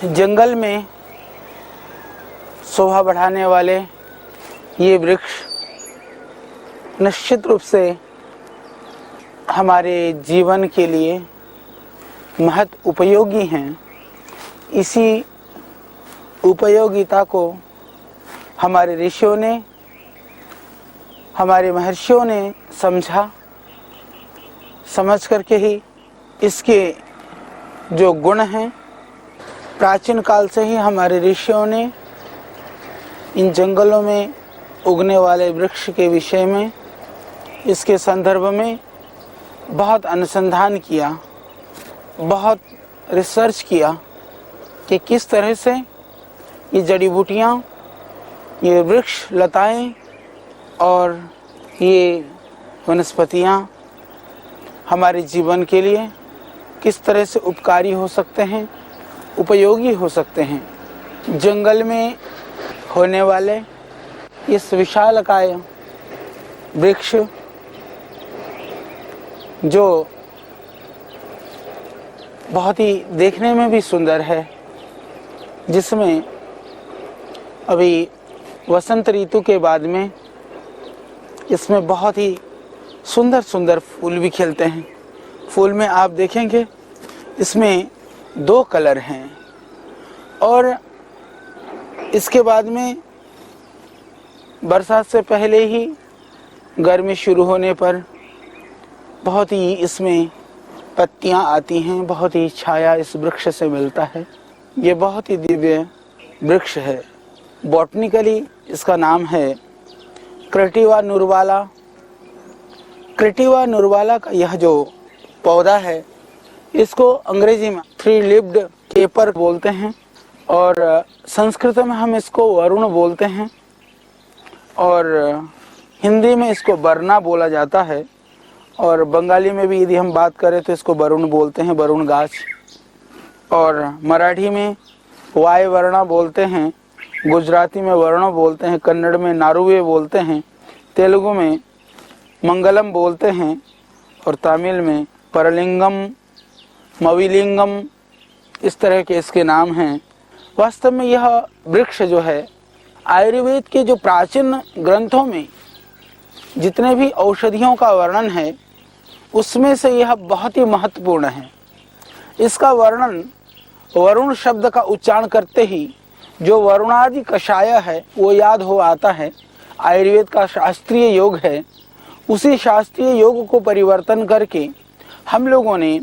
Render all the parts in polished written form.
जंगल में शोभा बढ़ाने वाले ये वृक्ष निश्चित रूप से हमारे जीवन के लिए महत उपयोगी हैं। इसी उपयोगिता को हमारे ऋषियों ने, हमारे महर्षियों ने समझ करके ही इसके जो गुण हैं, प्राचीन काल से ही हमारे ऋषियों ने इन जंगलों में उगने वाले वृक्ष के विषय में, इसके संदर्भ में बहुत अनुसंधान किया, बहुत रिसर्च किया कि किस तरह से ये जड़ी बूटियाँ, ये वृक्ष लताएं और ये वनस्पतियाँ हमारे जीवन के लिए किस तरह से उपकारी हो सकते हैं, उपयोगी हो सकते हैं। जंगल में होने वाले इस विशालकाय वृक्ष जो बहुत ही देखने में भी सुंदर है, जिसमें अभी वसंत ऋतु के बाद में इसमें बहुत ही सुंदर सुंदर फूल भी खिलते हैं। फूल में आप देखेंगे इसमें 2 कलर हैं और इसके बाद में बरसात से पहले ही गर्मी शुरू होने पर बहुत ही इसमें पत्तियां आती हैं, बहुत ही छाया इस वृक्ष से मिलता है। ये बहुत ही दिव्य वृक्ष है। बॉटनिकली इसका नाम है क्रेटिवा नुरवाला। क्रेटिवा नुरवाला का यह जो पौधा है, इसको अंग्रेजी में 3-leaved केपर बोलते हैं और संस्कृत में हम इसको वरुण बोलते हैं और हिंदी में इसको बरना बोला जाता है और बंगाली में भी यदि हम बात करें तो इसको वरुण बोलते हैं, वरुण गाछ। और मराठी में वाय वर्णा बोलते हैं, गुजराती में वर्ण बोलते हैं, कन्नड़ में नारुवे बोलते हैं, तेलुगु में मंगलम बोलते हैं और तमिल में परलिंगम, मविलिंगम, इस तरह के इसके नाम हैं। वास्तव में यह वृक्ष जो है, आयुर्वेद के जो प्राचीन ग्रंथों में जितने भी औषधियों का वर्णन है, उसमें से यह बहुत ही महत्वपूर्ण है। इसका वर्णन वरुण शब्द का उच्चारण करते ही जो वरुणादि कषाय है वो याद हो आता है। आयुर्वेद का शास्त्रीय योग है। उसी शास्त्रीय योग को परिवर्तन करके हम लोगों ने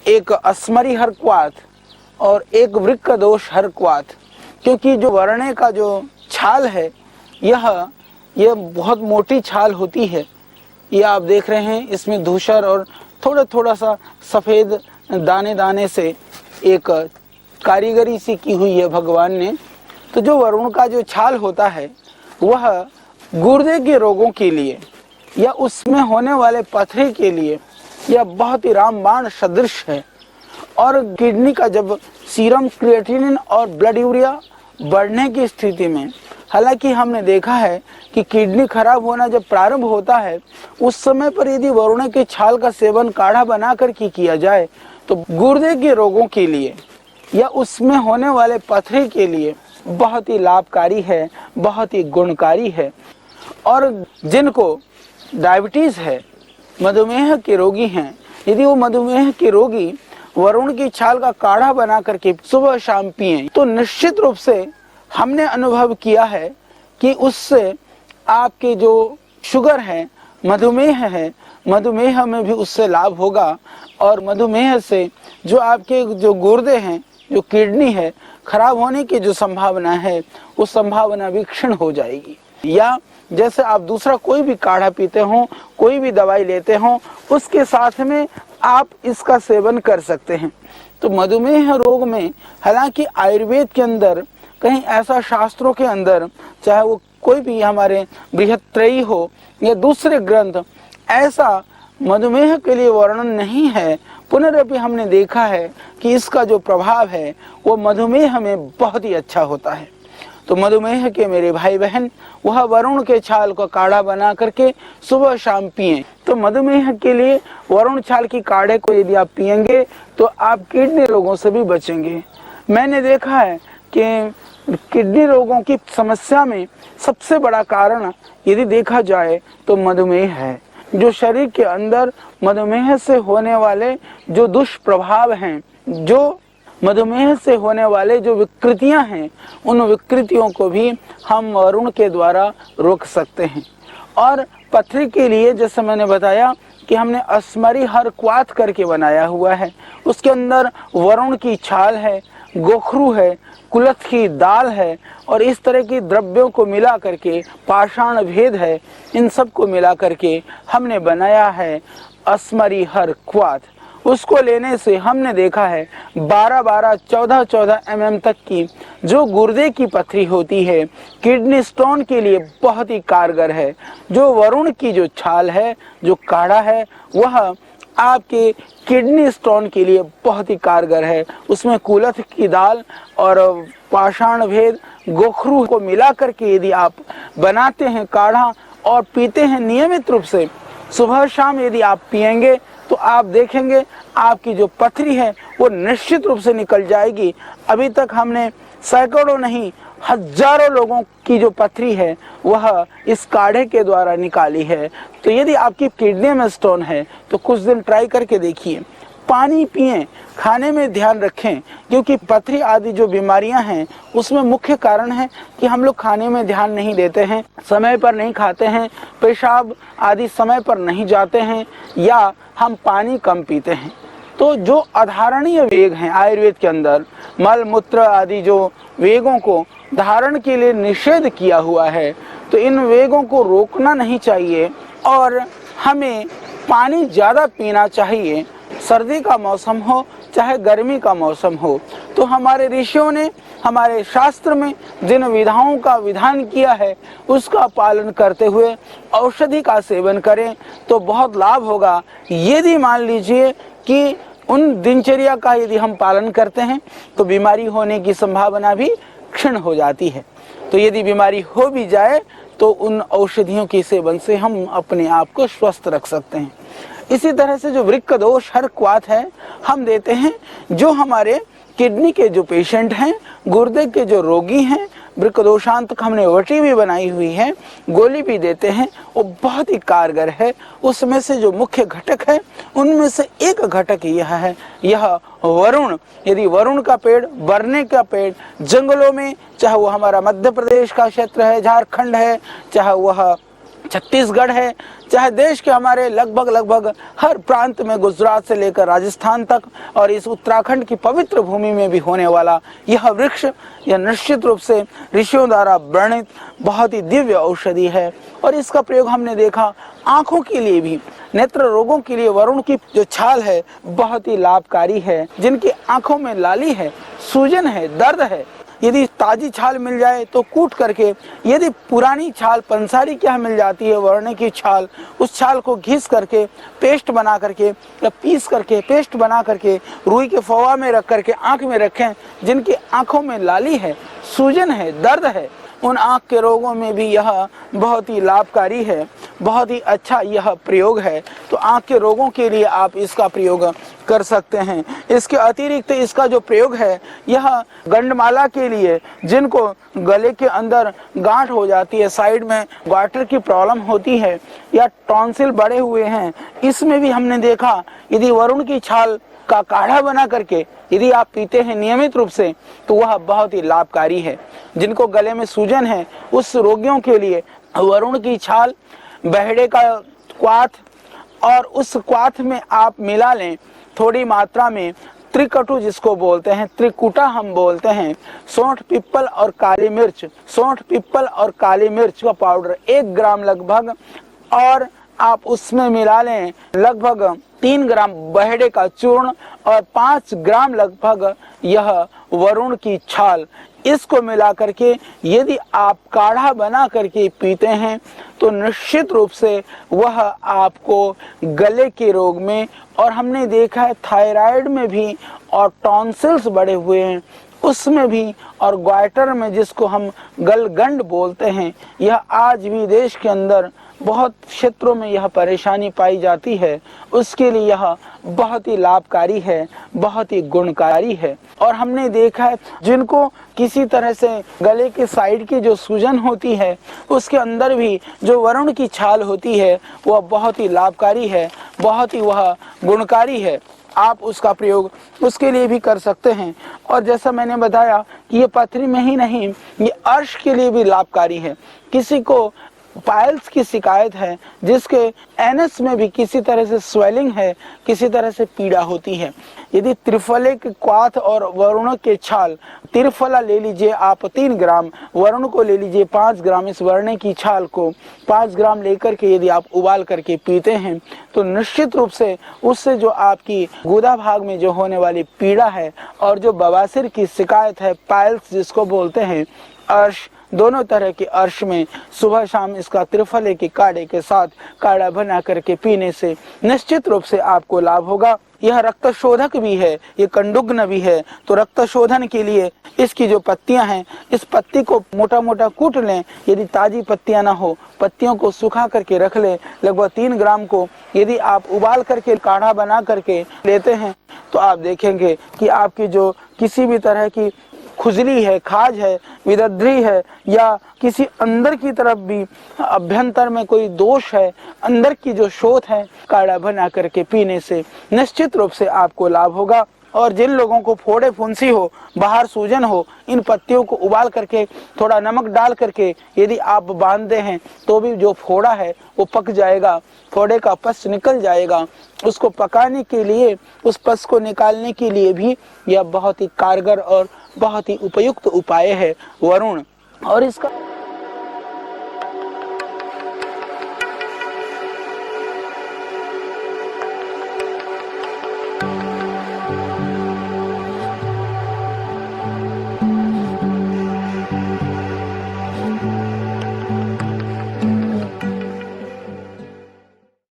एक अस्मरी हरक्वात और एक वृक्क दोष हरक्वात, क्योंकि जो वर्णे का जो छाल है यह बहुत मोटी छाल होती है। ये आप देख रहे हैं, इसमें धूसर और थोड़ा सा सफ़ेद दाने दाने से एक कारीगरी सी की हुई है भगवान ने। तो जो वरुण का जो छाल होता है वह गुर्दे के रोगों के लिए या उसमें होने वाले पथरी के लिए यह बहुत ही रामबाण सदृश है। और किडनी का जब सीरम क्रिएटिनिन और ब्लड यूरिया बढ़ने की स्थिति में, हालांकि हमने देखा है कि किडनी खराब होना जब प्रारंभ होता है उस समय पर यदि वरुण के छाल का सेवन काढ़ा बनाकर के किया जाए तो गुर्दे के रोगों के लिए या उसमें होने वाले पथरी के लिए बहुत ही लाभकारी है, बहुत ही गुणकारी है। और जिनको डायबिटीज़ है, मधुमेह के रोगी हैं, यदि वो मधुमेह के रोगी वरुण की छाल का काढ़ा बना करके सुबह शाम पिएं तो निश्चित रूप से हमने अनुभव किया है कि उससे आपके जो शुगर है, मधुमेह है, मधुमेह में भी उससे लाभ होगा। और मधुमेह से जो आपके जो गुर्दे हैं, जो किडनी है, खराब होने की जो संभावना है वो संभावना भी क्षीण हो जाएगी। या जैसे आप दूसरा कोई भी काढ़ा पीते हो, कोई भी दवाई लेते हो, उसके साथ में आप इसका सेवन कर सकते हैं। तो मधुमेह रोग में, हालांकि आयुर्वेद के अंदर कहीं ऐसा शास्त्रों के अंदर, चाहे वो कोई भी हमारे बृहत्त्रयी हो या दूसरे ग्रंथ, ऐसा मधुमेह के लिए वर्णन नहीं है। पुनरअपि हमने देखा है कि इसका जो प्रभाव है वो मधुमेह में बहुत ही अच्छा होता है। तो मधुमेह के मेरे भाई बहन, वह वरुण के छाल को काढ़ा बना करके सुबह शाम पिएं। तो मधुमेह के लिए वरुण छाल की काढ़े को यदि आप पिएंगे तो आप किडनी रोगों से भी बचेंगे। मैंने देखा है कि किडनी रोगों की समस्या में सबसे बड़ा कारण यदि देखा जाए तो मधुमेह है। जो शरीर के अंदर मधुमेह से होने वाले जो दुष्प्रभाव हैं, जो मधुमेह से होने वाले जो विकृतियां हैं, उन विकृतियों को भी हम वरुण के द्वारा रोक सकते हैं। और पथरी के लिए जैसे मैंने बताया कि हमने असमरी हर क्वाथ करके बनाया हुआ है, उसके अंदर वरुण की छाल है, गोखरू है, कुलथ की दाल है और इस तरह की द्रव्यों को मिला करके, पाषाण भेद है, इन सब को मिला करके हमने बनाया है असमरी हर क्वाथ। उसको लेने से हमने देखा है 12-12, 14-14 mm तक की जो गुर्दे की पथरी होती है, किडनी स्टोन के लिए बहुत ही कारगर है। जो वरुण की जो छाल है, जो काढ़ा है, वह आपके किडनी स्टोन के लिए बहुत ही कारगर है। उसमें कुलथ की दाल और पाषाण भेद, गोखरू को मिला करके यदि आप बनाते हैं काढ़ा और पीते हैं नियमित रूप से, सुबह शाम यदि आप पिएंगे तो आप देखेंगे आपकी जो पथरी है वो निश्चित रूप से निकल जाएगी। अभी तक हमने सैकड़ों नहीं हजारों लोगों की जो पथरी है वह इस काढ़े के द्वारा निकाली है। तो यदि आपकी किडनी में स्टोन है तो कुछ दिन ट्राई करके देखिए। पानी पिएं, खाने में ध्यान रखें, क्योंकि पथरी आदि जो बीमारियां हैं उसमें मुख्य कारण है कि हम लोग खाने में ध्यान नहीं देते हैं, समय पर नहीं खाते हैं, पेशाब आदि समय पर नहीं जाते हैं या हम पानी कम पीते हैं। तो जो अधारणीय वेग हैं आयुर्वेद के अंदर, मल मूत्र आदि जो वेगों को धारण के लिए निषेध किया हुआ है, तो इन वेगों को रोकना नहीं चाहिए और हमें पानी ज़्यादा पीना चाहिए। सर्दी का मौसम हो चाहे गर्मी का मौसम हो, तो हमारे ऋषियों ने हमारे शास्त्र में जिन विधाओं का विधान किया है उसका पालन करते हुए औषधि का सेवन करें तो बहुत लाभ होगा। यदि मान लीजिए कि उन दिनचर्या का यदि हम पालन करते हैं तो बीमारी होने की संभावना भी क्षीण हो जाती है। तो यदि बीमारी हो भी जाए तो उन औषधियों के सेवन से हम अपने आप को स्वस्थ रख सकते हैं। इसी तरह से जो वृक्क दोष हर क्वाथ है हम देते हैं। जो हमारे किडनी के जो पेशेंट हैं, गुर्दे के जो रोगी हैं, वृक्क दोषांत हमने वटी भी बनाई हुई है, गोली भी देते हैं, वो बहुत ही कारगर है। उसमें से जो मुख्य घटक है उनमें से एक घटक यह है, यह वरुण। यदि वरुण का पेड़, बरने का पेड़ जंगलों में, चाहे वो हमारा मध्य प्रदेश का क्षेत्र है, झारखंड है, चाहे वह छत्तीसगढ़ है, चाहे देश के हमारे लगभग हर प्रांत में, गुजरात से लेकर राजस्थान तक और इस उत्तराखंड की पवित्र भूमि में भी होने वाला यह वृक्ष, यह निश्चित रूप से ऋषियों द्वारा वर्णित बहुत ही दिव्य औषधि है। और इसका प्रयोग हमने देखा आंखों के लिए भी, नेत्र रोगों के लिए वरुण की जो छाल है बहुत ही लाभकारी है। जिनकी आंखों में लाली है, सूजन है, दर्द है, यदि ताजी छाल मिल जाए तो कूट करके, यदि पुरानी छाल पंसारी क्या मिल जाती है वरने की छाल, उस छाल को घिस करके पेस्ट बना करके या पीस करके पेस्ट बना करके रुई के फवा में रख करके आंख में रखें। जिनकी आंखों में लाली है, सूजन है, दर्द है, उन आँख के रोगों में भी यह बहुत ही लाभकारी है, बहुत ही अच्छा यह प्रयोग है। तो आँख के रोगों के लिए आप इसका प्रयोग कर सकते हैं। इसके अतिरिक्त इसका जो प्रयोग है यह गंडमाला के लिए, जिनको गले के अंदर गांठ हो जाती है, साइड में ग्वाटर की प्रॉब्लम होती है या टॉन्सिल बढ़े हुए हैं, इसमें भी हमने देखा यदि वरुण की छाल का काढ़ा बना करके यदि आप पीते हैं नियमित रूप से तो वह बहुत ही लाभकारी है। जिनको गले में सूजन है उस रोगियों के लिए वरुण की छाल, बहेड़े का क्वाथ और उस क्वाथ में आप मिला लें थोड़ी मात्रा में त्रिकटु जिसको बोलते हैं, त्रिकुटा हम बोलते हैं, सौंठ पिप्पल और काली मिर्च, सौंठ पिप्पल और काली मिर्च का पाउडर 1 ग्राम लगभग, और आप उसमें मिला लें लगभग 3 ग्राम बहेड़े का चूर्ण और 5 ग्राम लगभग यह वरुण की छाल। इसको मिला करके यदि आप काढ़ा बना करके पीते हैं तो निश्चित रूप से वह आपको गले के रोग में, और हमने देखा है थायराइड में भी, और टॉन्सिल्स बढ़े हुए हैं उसमें भी, और ग्वाइटर में जिसको हम गलगंड बोलते हैं, यह आज भी देश के अंदर बहुत क्षेत्रों में यह परेशानी पाई जाती है, उसके लिए यह बहुत ही लाभकारी है, बहुत ही गुणकारी है। और हमने देखा है जिनको किसी तरह से गले के साइड की जो सूजन होती है, उसके अंदर भी जो वरुण की छाल होती है वह बहुत ही लाभकारी है, बहुत ही वह गुणकारी है। आप उसका प्रयोग उसके लिए भी कर सकते हैं। और जैसा मैंने बताया कि ये पथरी में ही नहीं, ये अर्श के लिए भी लाभकारी है। किसी को पाइल्स की शिकायत है, जिसके एनस में भी किसी तरह से स्वेलिंग है, किसी तरह से पीड़ा होती है, यदि त्रिफले के क्वाथ और वरुण के छाल, त्रिफला ले लीजिए आप 3 ग्राम, वरुण को ले लीजिए 5 ग्राम, इस वरुण की छाल को 5 ग्राम लेकर के यदि आप उबाल करके पीते हैं तो निश्चित रूप से उससे जो आपकी गुदा भाग में जो होने वाली पीड़ा है और जो बवासीर की शिकायत है, पाइल्स जिसको बोलते हैं, अर्श, दोनों तरह के अर्श में सुबह शाम इसका त्रिफले के काढ़े के साथ काढ़ा बना करके पीने से निश्चित रूप से आपको लाभ होगा। यह रक्त शोधक भी है, ये कंडुग्न भी है। तो रक्त शोधन के लिए इसकी जो पत्तियां हैं, इस पत्ती को मोटा मोटा कूट लें। यदि ताजी पत्तियां ना हो, पत्तियों को सुखा करके रख लें। लगभग 3 ग्राम को यदि आप उबाल करके काढ़ा बना करके लेते हैं तो आप देखेंगे कि आपकी जो किसी भी तरह की खुजली है, खाज है, विदद्री है, या किसी अंदर की तरफ भी अभ्यंतर में कोई दोष है, अंदर की जो शोथ है, काढ़ा बना करके पीने से निश्चित रूप से आपको लाभ होगा। और जिन लोगों को फोड़े फुंसी हो, बाहर सूजन हो, इन पत्तियों को उबाल करके थोड़ा नमक डाल करके यदि आप बांधते हैं तो भी जो फोड़ा है वो पक जाएगा, फोड़े का पस निकल जाएगा। उसको पकाने के लिए, उस पस को निकालने के लिए भी यह बहुत ही कारगर और बहुत ही उपयुक्त उपाय है वरुण। और इसका